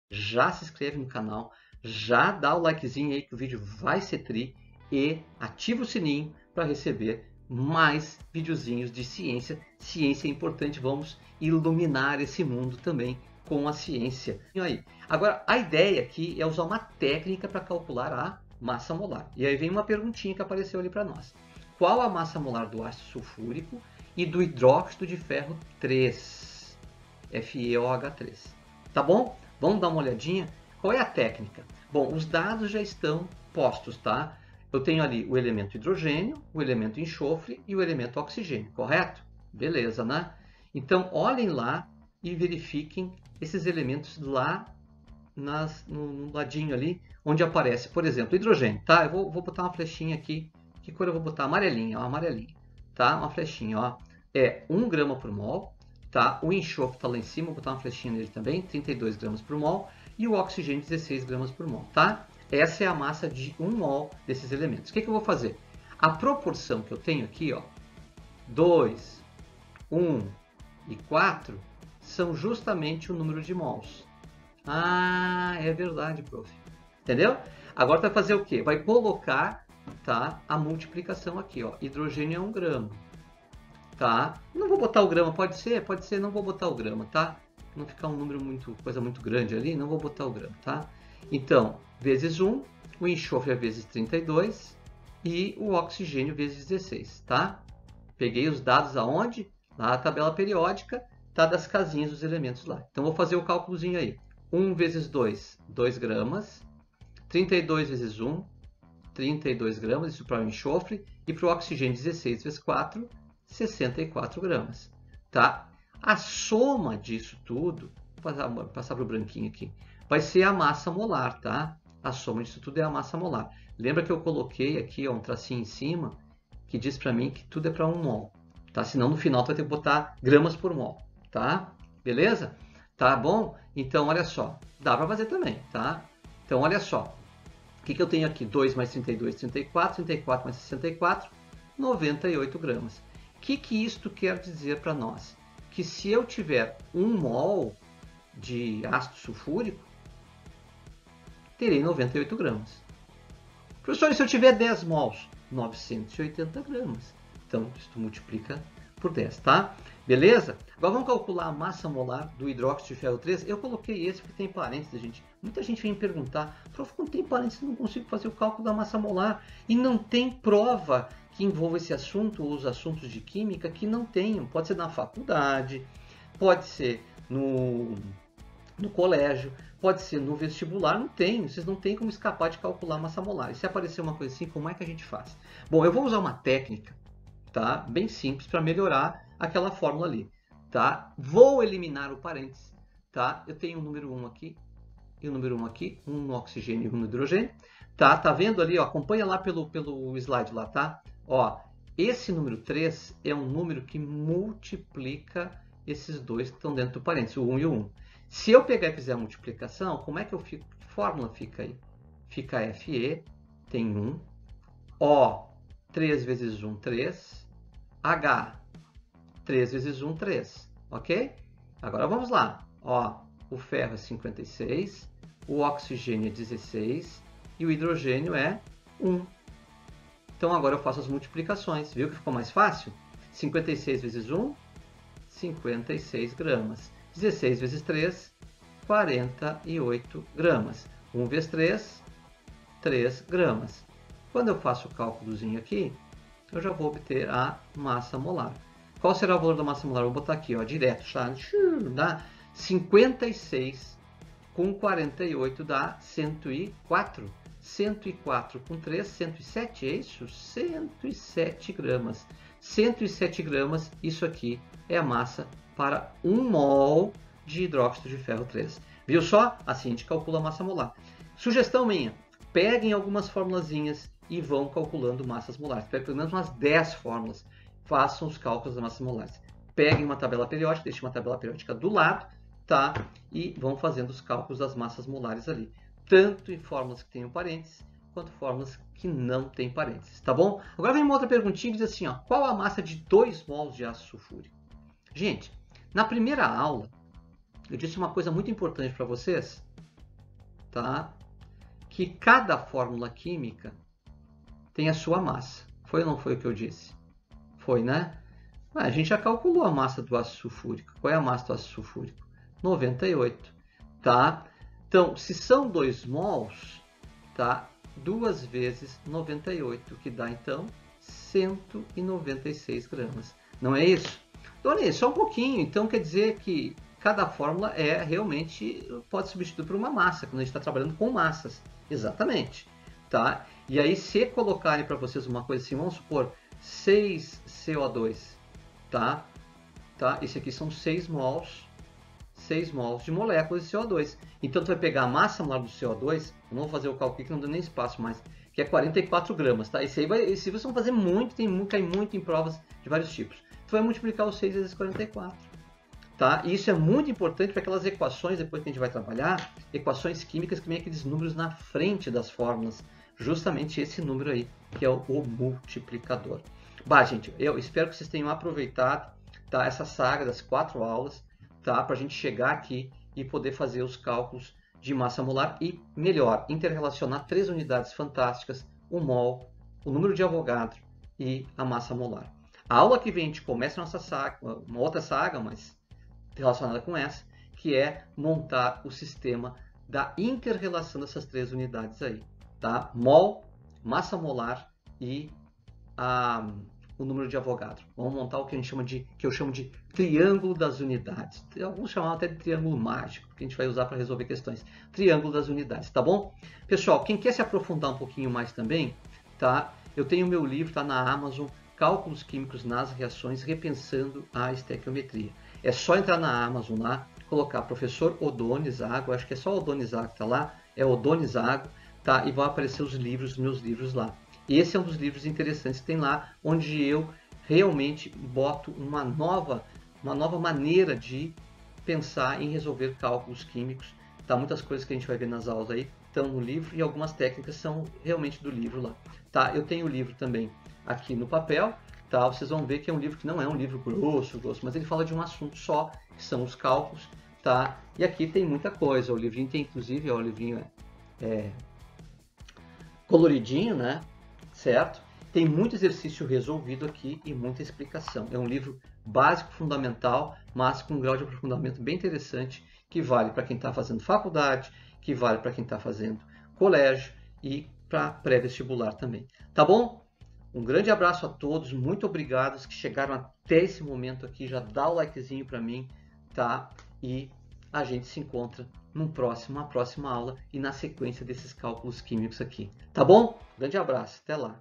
já se inscreve no canal, já dá o likezinho aí que o vídeo vai ser tri e ativa o sininho para receber mais videozinhos de ciência. Ciência é importante, vamos iluminar esse mundo também com a ciência. E aí, agora a ideia aqui é usar uma técnica para calcular a massa molar. E aí vem uma perguntinha que apareceu ali para nós. Qual a massa molar do ácido sulfúrico e do hidróxido de ferro 3, FeOH3? Tá bom? Vamos dar uma olhadinha. Qual é a técnica? Bom, os dados já estão postos, tá? Eu tenho ali o elemento hidrogênio, o elemento enxofre e o elemento oxigênio, correto? Beleza, né? Então, olhem lá e verifiquem esses elementos lá no ladinho ali, onde aparece, por exemplo, hidrogênio, tá? Eu vou botar uma flechinha aqui. Que cor eu vou botar? Amarelinha, ó, amarelinha, tá? Uma flechinha, ó. É 1 grama por mol, tá? O enxofre está lá em cima, vou botar uma flechinha nele também, 32 gramas por mol. E o oxigênio, 16 gramas por mol, tá? Essa é a massa de 1 mol desses elementos. O que eu vou fazer? A proporção que eu tenho aqui, ó, 2, 1 e 4, são justamente o número de mols. Ah, é verdade, prof. Entendeu? Agora vai fazer o quê? Vai colocar, tá, a multiplicação aqui, ó. Hidrogênio é 1 grama, tá? Não vou botar o grama, pode ser, não vou botar o grama, tá? Não ficar um número coisa muito grande ali, não vou botar o grama, tá? Então, vezes 1, o enxofre é vezes 32 e o oxigênio vezes 16, tá? Peguei os dados aonde? Lá na tabela periódica, tá, das casinhas dos elementos lá. Então, vou fazer o cálculozinho aí. 1 vezes 2, 2 gramas. 32 vezes 1, 32 gramas, isso para o enxofre. E para o oxigênio, 16 vezes 4, 64 gramas. Tá? A soma disso tudo, vou passar para o branquinho aqui, vai ser a massa molar, tá? A soma disso tudo é a massa molar. Lembra que eu coloquei aqui, ó, um tracinho em cima que diz para mim que tudo é para 1 mol, tá? Senão no final tu vai ter que botar gramas por mol, tá? Beleza? Tá bom? Então, olha só, dá para fazer também, tá? Então, olha só, o que eu tenho aqui? 2 mais 32, 34, 34 mais 64, 98 gramas. O que isto quer dizer para nós? Que se eu tiver 1 mol de ácido sulfúrico, terei 98 gramas. Professor, e se eu tiver 10 mols? 980 gramas. Então, isso multiplica por 10, tá? Beleza? Agora vamos calcular a massa molar do hidróxido de ferro 3. Eu coloquei esse porque tem parênteses, gente. Muita gente vem me perguntar, prof, quando tem parênteses, eu não consigo fazer o cálculo da massa molar. E não tem prova que envolva esse assunto, ou os assuntos de química, que não tenham. Pode ser na faculdade, pode ser no colégio, pode ser no vestibular, não tem. Vocês não têm como escapar de calcular a massa molar. E se aparecer uma coisa assim, como é que a gente faz? Bom, eu vou usar uma técnica, tá, bem simples para melhorar aquela fórmula ali, tá? Vou eliminar o parênteses, tá? Eu tenho o número 1 aqui e o número 1 aqui, um no oxigênio e um no hidrogênio, tá? Tá vendo ali, ó? Acompanha lá pelo slide lá, tá? Ó, esse número 3 é um número que multiplica esses dois que estão dentro do parênteses, o 1 e o 1. Se eu pegar e fizer a multiplicação, como é que eu fico? Que fórmula fica aí? Fica Fe, tem 1, O, 3 vezes 1, 3, H, 3 vezes 1, 3, ok? Agora vamos lá. Ó, o ferro é 56, o oxigênio é 16 e o hidrogênio é 1. Então agora eu faço as multiplicações. Viu que ficou mais fácil? 56 vezes 1, 56 gramas. 16 vezes 3, 48 gramas. 1 vezes 3, 3 gramas. Quando eu faço o cálculozinho aqui, eu já vou obter a massa molar. Qual será o valor da massa molar? Vou botar aqui, ó, direto, tá? Dá 56 com 48 dá 104. 104 com 3, 107, é isso? 107 gramas. 107 gramas, isso aqui é a massa para 1 mol de hidróxido de ferro 3. Viu só? Assim a gente calcula a massa molar. Sugestão minha, peguem algumas formulazinhas e vão calculando massas molares. Peguem pelo menos umas 10 fórmulas. Façam os cálculos das massas molares. Peguem uma tabela periódica, deixem uma tabela periódica do lado, tá? E vão fazendo os cálculos das massas molares ali. Tanto em fórmulas que tenham parênteses, quanto fórmulas que não têm parênteses, tá bom? Agora vem uma outra perguntinha que diz assim, ó, qual a massa de 2 mols de ácido sulfúrico? Gente, na primeira aula, eu disse uma coisa muito importante para vocês, tá? Que cada fórmula química tem a sua massa. Foi ou não foi o que eu disse? Foi, né? A gente já calculou a massa do ácido sulfúrico. Qual é a massa do ácido sulfúrico? 98, tá? Então, se são 2 mols, tá? 2 vezes 98, que dá, então, 196 gramas. Não é isso? Então, olha aí, só um pouquinho. Então, quer dizer que cada fórmula realmente pode substituir por uma massa, quando a gente está trabalhando com massas. Exatamente. Tá? E aí, se colocarem para vocês uma coisa assim, vamos supor, 6 CO2, tá? Esse aqui são 6 mols de moléculas de CO2. Então, tu vai pegar a massa molar do CO2, eu não vou fazer o cálculo aqui que não dá nem espaço mais, que é 44 gramas, tá? Esse vocês vão fazer muito, cai muito em provas de vários tipos. Tu vai multiplicar os 6 vezes 44, tá? E isso é muito importante para aquelas equações, depois que a gente vai trabalhar, equações químicas que vem aqueles números na frente das fórmulas. Justamente esse número aí, que é o multiplicador. Bah, gente, eu espero que vocês tenham aproveitado, tá, essa saga das 4 aulas, tá, para a gente chegar aqui e poder fazer os cálculos de massa molar e, melhor, interrelacionar 3 unidades fantásticas, o mol, o número de Avogadro e a massa molar. A aula que vem a gente começa a nossa saga, uma outra saga, mas relacionada com essa, que é montar o sistema da interrelação dessas 3 unidades aí, tá? Mol, massa molar e o número de Avogadro. Vamos montar o que eu chamo de triângulo das unidades. Alguns chamam até de triângulo mágico, que a gente vai usar para resolver questões. Triângulo das unidades, tá bom? Pessoal, quem quer se aprofundar um pouquinho mais também, tá? Eu tenho meu livro, tá na Amazon, Cálculos Químicos nas Reações, Repensando a Estequiometria. É só entrar na Amazon lá, colocar professor Oddone Zago, acho que é só Oddone Zago que tá lá, é Oddone Zago, tá? E vão aparecer os meus livros lá. E esse é um dos livros interessantes que tem lá, onde eu realmente boto uma nova maneira de pensar em resolver cálculos químicos. Tá? Muitas coisas que a gente vai ver nas aulas aí estão no livro e algumas técnicas são realmente do livro lá. Tá? Eu tenho o livro também aqui no papel. Tá? Vocês vão ver que é um livro que não é um livro grosso, mas ele fala de um assunto só, que são os cálculos. Tá? E aqui tem muita coisa. O livrinho tem, inclusive, ó, o livrinho coloridinho, né? Certo? Tem muito exercício resolvido aqui e muita explicação. É um livro básico, fundamental, mas com um grau de aprofundamento bem interessante, que vale para quem está fazendo faculdade, que vale para quem está fazendo colégio e para pré-vestibular também. Tá bom? Um grande abraço a todos, muito obrigado que chegaram até esse momento aqui, já dá o likezinho para mim, tá? E a gente se encontra numa próxima aula e na sequência desses cálculos químicos aqui. Tá bom? Grande abraço, até lá!